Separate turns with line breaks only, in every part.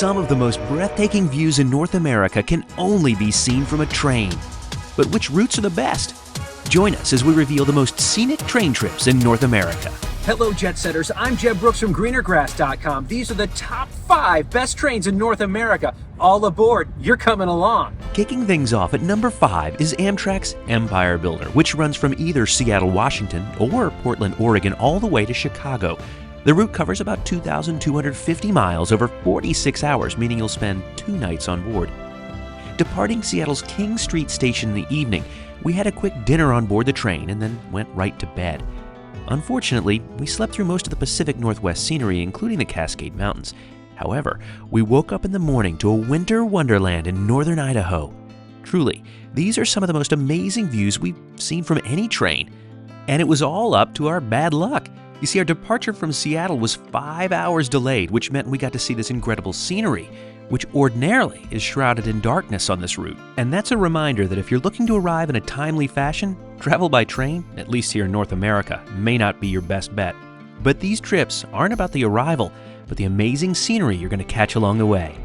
Some of the most breathtaking views in North America can only be seen from a train. But which routes are the best? Join us as we reveal the most scenic train trips in North America.
Hello, Jet Setters. I'm Jeb Brooks from greenergrass.com. These are the top 5 best trains in North America. All aboard. You're coming along.
Kicking things off at number 5 is Amtrak's Empire Builder, which runs from either Seattle, Washington or Portland, Oregon, all the way to Chicago. The route covers about 2,250 miles over 46 hours, meaning you'll spend 2 nights on board. Departing Seattle's King Street station in the evening, we had a quick dinner on board the train and then went right to bed. Unfortunately, we slept through most of the Pacific Northwest scenery, including the Cascade Mountains. However, we woke up in the morning to a winter wonderland in northern Idaho. Truly, these are some of the most amazing views we've seen from any train. And it was all up to our bad luck. You see, our departure from Seattle was 5 hours delayed, which meant we got to see this incredible scenery, which ordinarily is shrouded in darkness on this route. And that's a reminder that if you're looking to arrive in a timely fashion, travel by train, at least here in North America, may not be your best bet. But these trips aren't about the arrival, but the amazing scenery you're going to catch along the way.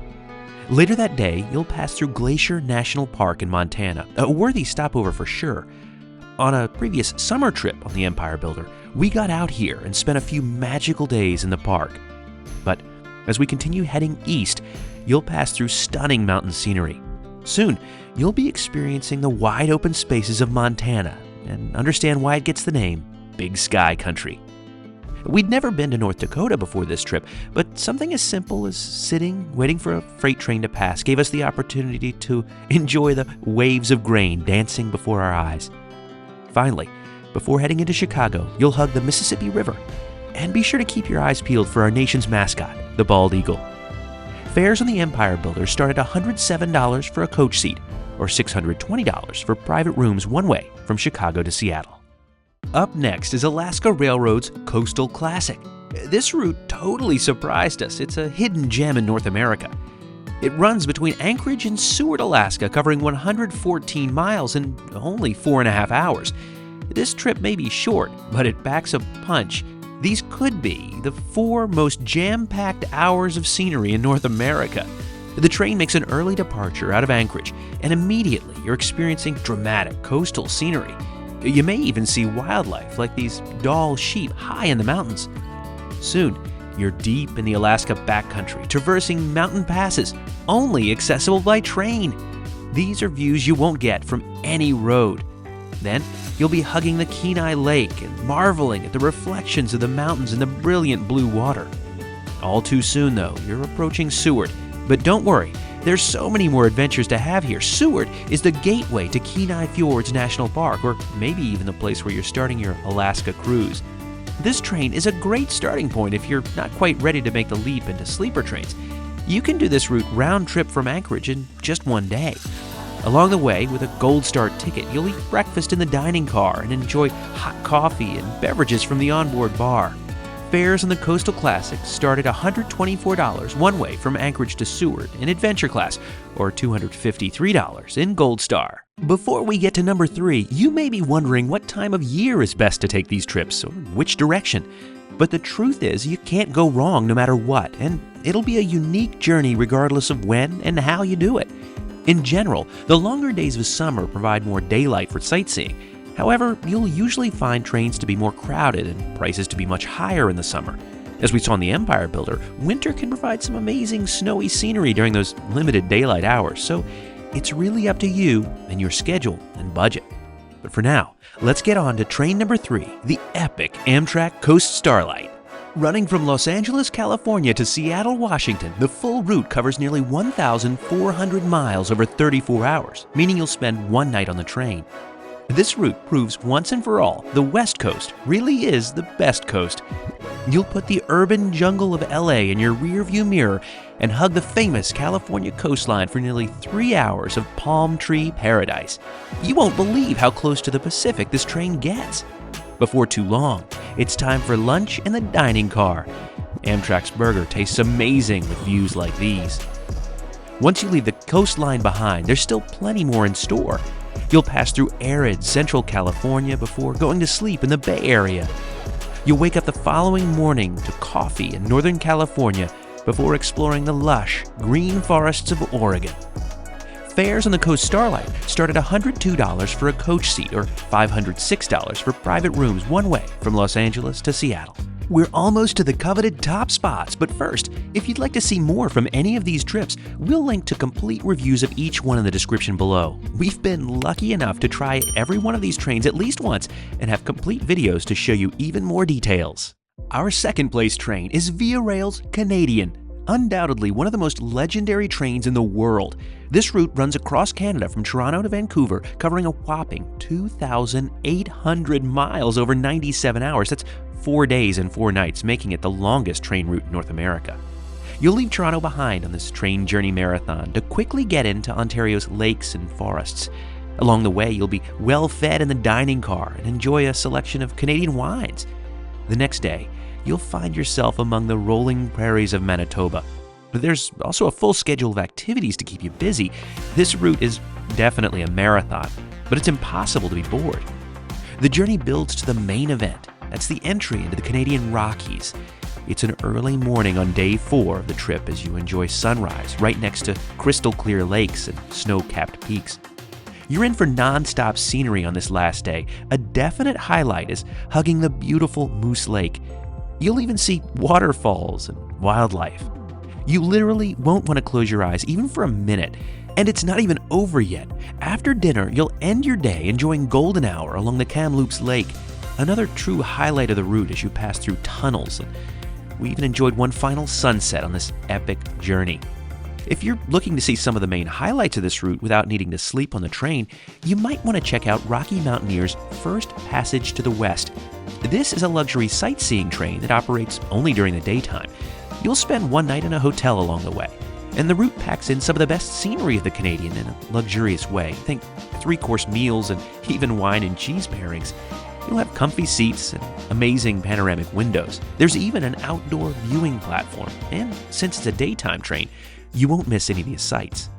Later that day, you'll pass through Glacier National Park in Montana, a worthy stopover for sure. On a previous summer trip on the Empire Builder, we got out here and spent a few magical days in the park. But as we continue heading east, you'll pass through stunning mountain scenery. Soon, you'll be experiencing the wide open spaces of Montana and understand why it gets the name Big Sky Country. We'd never been to North Dakota before this trip, but something as simple as sitting, waiting for a freight train to pass gave us the opportunity to enjoy the waves of grain dancing before our eyes. Finally, before heading into Chicago, you'll hug the Mississippi River. And be sure to keep your eyes peeled for our nation's mascot, the bald eagle. Fares on the Empire Builder start at $107 for a coach seat, or $620 for private rooms one way from Chicago to Seattle. Up next is Alaska Railroad's Coastal Classic. This route totally surprised us. It's a hidden gem in North America. It runs between Anchorage and Seward, Alaska, covering 114 miles in only 4.5 hours. This trip may be short, but it packs a punch. These could be the 4 most jam-packed hours of scenery in North America. The train makes an early departure out of Anchorage, and immediately you're experiencing dramatic coastal scenery. You may even see wildlife like these doll sheep high in the mountains. Soon, you're deep in the Alaska backcountry, traversing mountain passes, only accessible by train. These are views you won't get from any road. Then, you'll be hugging the Kenai Lake and marveling at the reflections of the mountains in the brilliant blue water. All too soon, though, you're approaching Seward. But don't worry, there's so many more adventures to have here. Seward is the gateway to Kenai Fjords National Park, or maybe even the place where you're starting your Alaska cruise. This train is a great starting point if you're not quite ready to make the leap into sleeper trains. You can do this route round trip from Anchorage in just one day. Along the way, with a Gold Star ticket, you'll eat breakfast in the dining car and enjoy hot coffee and beverages from the onboard bar. Fares on the Coastal Classic start at $124 one way from Anchorage to Seward in Adventure Class, or $253 in Gold Star. Before we get to number 3, you may be wondering what time of year is best to take these trips, or which direction. But the truth is, you can't go wrong no matter what, and it'll be a unique journey regardless of when and how you do it. In general, the longer days of summer provide more daylight for sightseeing. However, you'll usually find trains to be more crowded and prices to be much higher in the summer. As we saw in the Empire Builder, winter can provide some amazing snowy scenery during those limited daylight hours, so it's really up to you and your schedule and budget. But for now, let's get on to train number 3, the epic Amtrak Coast Starlight. Running from Los Angeles, California to Seattle, Washington, the full route covers nearly 1,400 miles over 34 hours, meaning you'll spend one night on the train. This route proves once and for all the West Coast really is the best coast. You'll put the urban jungle of LA in your rearview mirror and hug the famous California coastline for nearly 3 hours of palm tree paradise. You won't believe how close to the Pacific this train gets. Before too long, it's time for lunch in the dining car. Amtrak's burger tastes amazing with views like these. Once you leave the coastline behind, there's still plenty more in store. You'll pass through arid Central California before going to sleep in the Bay Area. You'll wake up the following morning to coffee in Northern California before exploring the lush, green forests of Oregon. Fares on the Coast Starlight start at $102 for a coach seat or $506 for private rooms one way from Los Angeles to Seattle. We're almost to the coveted top spots, but first, if you'd like to see more from any of these trips, we'll link to complete reviews of each one in the description below. We've been lucky enough to try every one of these trains at least once and have complete videos to show you even more details. Our second place train is Via Rail's Canadian, undoubtedly one of the most legendary trains in the world. This route runs across Canada from Toronto to Vancouver, covering a whopping 2,800 miles over 97 hours. That's 4 days and 4 nights, making it the longest train route in North America. You'll leave Toronto behind on this train journey marathon to quickly get into Ontario's lakes and forests. Along the way, you'll be well fed in the dining car and enjoy a selection of Canadian wines. The next day, you'll find yourself among the rolling prairies of Manitoba. There's also a full schedule of activities to keep you busy. This route is definitely a marathon, but it's impossible to be bored. The journey builds to the main event. That's the entry into the Canadian Rockies. It's an early morning on day 4 of the trip as you enjoy sunrise right next to crystal clear lakes and snow-capped peaks. You're in for non-stop scenery on this last day. A definite highlight is hugging the beautiful Moose Lake. You'll even see waterfalls and wildlife. You literally won't want to close your eyes even for a minute. And it's not even over yet. After dinner, you'll end your day enjoying golden hour along the Kamloops Lake. Another true highlight of the route as you pass through tunnels. And we even enjoyed one final sunset on this epic journey. If you're looking to see some of the main highlights of this route without needing to sleep on the train, you might want to check out Rocky Mountaineer's First Passage to the West. This is a luxury sightseeing train that operates only during the daytime. You'll spend one night in a hotel along the way, and the route packs in some of the best scenery of the Canadian in a luxurious way. Think 3-course meals and even wine and cheese pairings. You'll have comfy seats and amazing panoramic windows. There's even an outdoor viewing platform, and since it's a daytime train, you won't miss any of these sights.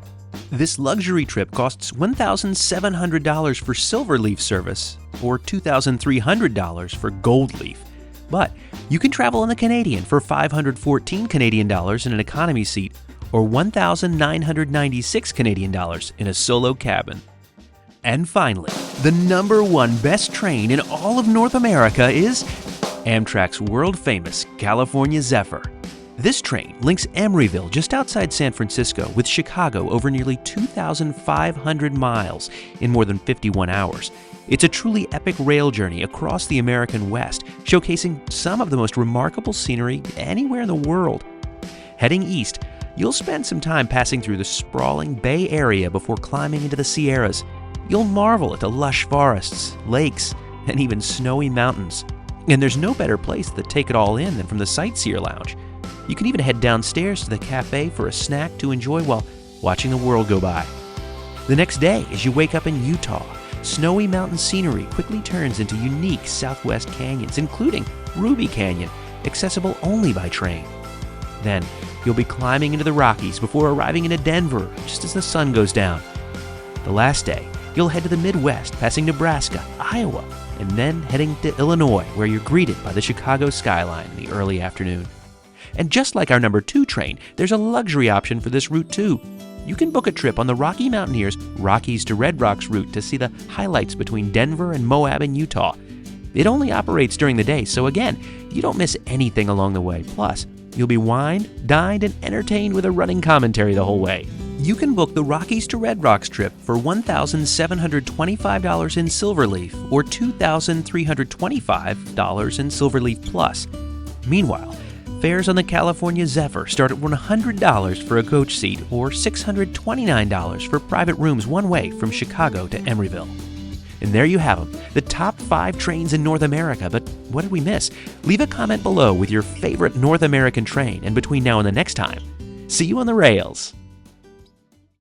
This luxury trip costs $1,700 for Silverleaf service or $2,300 for Gold Leaf. But you can travel on the Canadian for $514 Canadian dollars in an economy seat or $1,996 Canadian dollars in a solo cabin. And finally, the #1 best train in all of North America is Amtrak's world-famous California Zephyr. This train links Emeryville, just outside San Francisco, with Chicago over nearly 2,500 miles in more than 51 hours. It's a truly epic rail journey across the American West, showcasing some of the most remarkable scenery anywhere in the world. Heading east, you'll spend some time passing through the sprawling Bay Area before climbing into the Sierras. You'll marvel at the lush forests, lakes, and even snowy mountains. And there's no better place to take it all in than from the Sightseer Lounge. You can even head downstairs to the cafe for a snack to enjoy while watching the world go by. The next day, as you wake up in Utah, snowy mountain scenery quickly turns into unique southwest canyons, including Ruby Canyon, accessible only by train. Then, you'll be climbing into the Rockies before arriving into Denver just as the sun goes down. The last day, you'll head to the Midwest, passing Nebraska, Iowa, and then heading to Illinois, where you're greeted by the Chicago skyline in the early afternoon. And just like our #2 train, there's a luxury option for this route too. You can book a trip on the Rocky Mountaineer's Rockies to Red Rocks route to see the highlights between Denver and Moab in Utah. It only operates during the day, so again, you don't miss anything along the way. Plus, you'll be wined, dined, and entertained with a running commentary the whole way. You can book the Rockies to Red Rocks trip for $1,725 in Silverleaf or $2,325 in Silverleaf Plus. Meanwhile, fares on the California Zephyr start at $100 for a coach seat or $629 for private rooms one way from Chicago to Emeryville. And there you have them, the top 5 trains in North America. But what did we miss? Leave a comment below with your favorite North American train, and between now and the next time, see you on the rails.